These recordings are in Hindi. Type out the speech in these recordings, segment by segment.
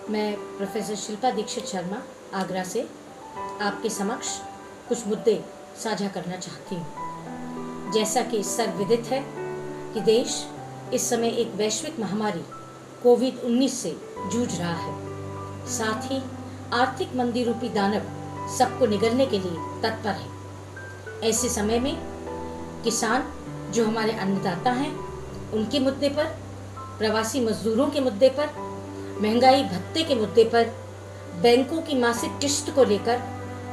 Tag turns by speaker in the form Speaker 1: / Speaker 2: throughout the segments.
Speaker 1: मैं प्रोफेसर शिल्पा दीक्षित शर्मा आगरा से आपके समक्ष कुछ मुद्दे साझा करना चाहती हूँ। जैसा कि सर्वविदित है कि देश इस समय एक वैश्विक महामारी कोविड-19 से जूझ रहा है। साथ ही आर्थिक मंदी रूपी दानव सबको निगलने के लिए तत्पर है। ऐसे समय में किसान जो हमारे अन्नदाता हैं, उनके मुद्दे पर, प्रवासी मजदूरों के मुद्दे पर, महंगाई भत्ते के मुद्दे पर, बैंकों की मासिक किस्त को लेकर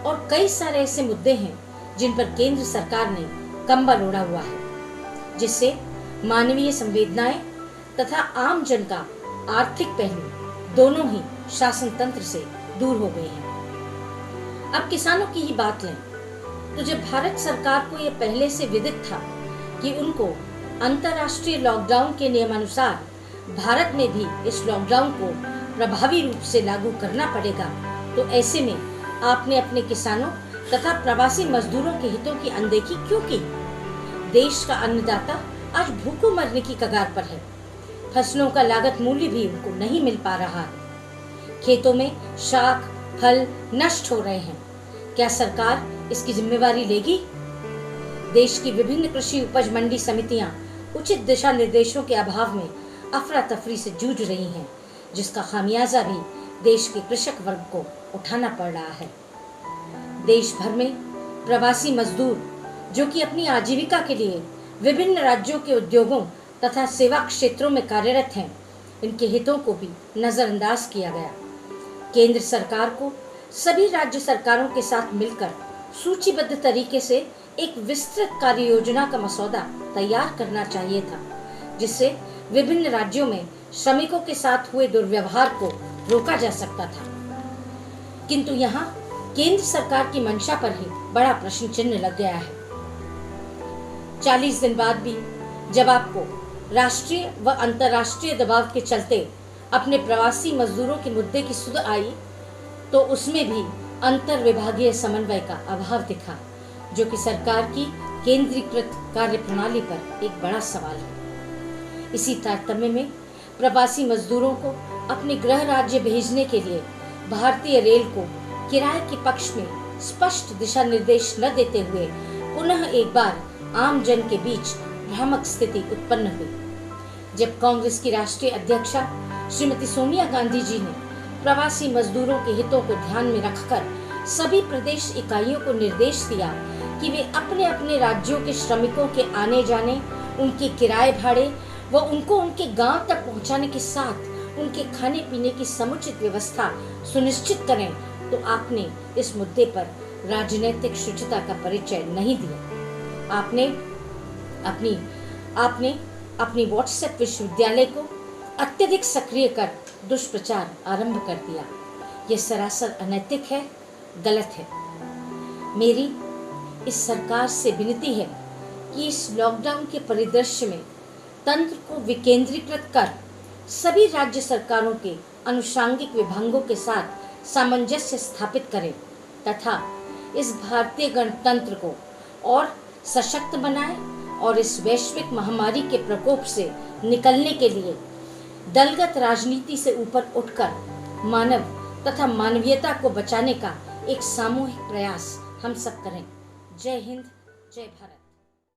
Speaker 1: और कई सारे ऐसे मुद्दे हैं जिन पर केंद्र सरकार ने कंबल ओढ़ा हुआ है, जिससे मानवीय संवेदनाएं तथा आम जन का आर्थिक पहलू दोनों ही शासन तंत्र से दूर हो गए हैं। अब किसानों की ही बात लें तो जब भारत सरकार को यह पहले से विदित था कि उनको अंतर्राष्ट्रीय लॉकडाउन के नियमानुसार भारत में भी इस लॉकडाउन को प्रभावी रूप से लागू करना पड़ेगा, तो ऐसे में आपने अपने किसानों तथा प्रवासी मजदूरों के हितों की अनदेखी क्यों की? देश का अन्नदाता आज भूखों मरने की कगार पर है। फसलों का लागत मूल्य भी उनको नहीं मिल पा रहा है। खेतों में शाक फल नष्ट हो रहे हैं। क्या सरकार इसकी जिम्मेवारी लेगी? देश की विभिन्न कृषि उपज मंडी समितियां उचित दिशा निर्देशों के अभाव में अफरा तफरी से जूझ रही हैं, जिसका खामियाजा भी देश के कृषक वर्ग को उठाना पड़ रहा है। देश भर में प्रवासी मजदूर जो कि अपनी आजीविका के लिए विभिन्न राज्यों के उद्योगों तथा सेवा क्षेत्रों में कार्यरत हैं, इनके हितों को भी नजरअंदाज किया गया। केंद्र सरकार को सभी राज्य सरकारों के साथ मिलकर सूचीबद्ध तरीके से एक विस्तृत कार्य योजना का मसौदा तैयार करना चाहिए था, जिससे विभिन्न राज्यों में श्रमिकों के साथ हुए दुर्व्यवहार को रोका जा सकता था। किंतु यहाँ केंद्र सरकार की मंशा पर ही बड़ा प्रश्न चिन्ह लग गया है। 40 दिन बाद भी जब आपको राष्ट्रीय व अंतर्राष्ट्रीय दबाव के चलते अपने प्रवासी मजदूरों के मुद्दे की सुध आई, तो उसमें भी अंतर विभागीय समन्वय का अभाव दिखा, जो कि सरकार की केंद्रीकृत कार्य प्रणाली पर एक बड़ा सवाल है। इसी तारतम्य में प्रवासी मजदूरों को अपने गृह राज्य भेजने के लिए भारतीय रेल को किराए के पक्ष में स्पष्ट दिशा निर्देश न देते हुए पुनः एक बार आम जन के बीच भ्रामक स्थिति उत्पन्न हुई। जब कांग्रेस की राष्ट्रीय अध्यक्षा श्रीमती सोनिया गांधी जी ने प्रवासी मजदूरों के हितों को ध्यान में रखकर सभी प्रदेश इकाइयों को निर्देश दिया कि वे अपने अपने राज्यों के श्रमिकों के आने जाने, उनके किराए भाड़े व उनको उनके गांव तक पहुंचाने के साथ उनके खाने पीने की समुचित व्यवस्था सुनिश्चित करें, तो आपने इस मुद्दे पर राजनीतिक शुचिता का परिचय नहीं दिया। आपने अपनी व्हाट्सएप विश्वविद्यालय को अत्यधिक सक्रिय कर दुष्प्रचार आरंभ कर दिया। यह सरासर अनैतिक है, गलत है। मेरी इस सरकार से विनती है कि इस लॉकडाउन के परिदृश्य में तंत्र को विकेंद्रीकृत कर सभी राज्य सरकारों के अनुषांगिक विभागों के साथ सामंजस्य स्थापित करें तथा इस भारतीय गणतंत्र को और सशक्त बनाए और इस वैश्विक महामारी के प्रकोप से निकलने के लिए दलगत राजनीति से ऊपर उठकर मानव तथा मानवीयता को बचाने का एक सामूहिक प्रयास हम सब करें। जय हिंद, जय भारत।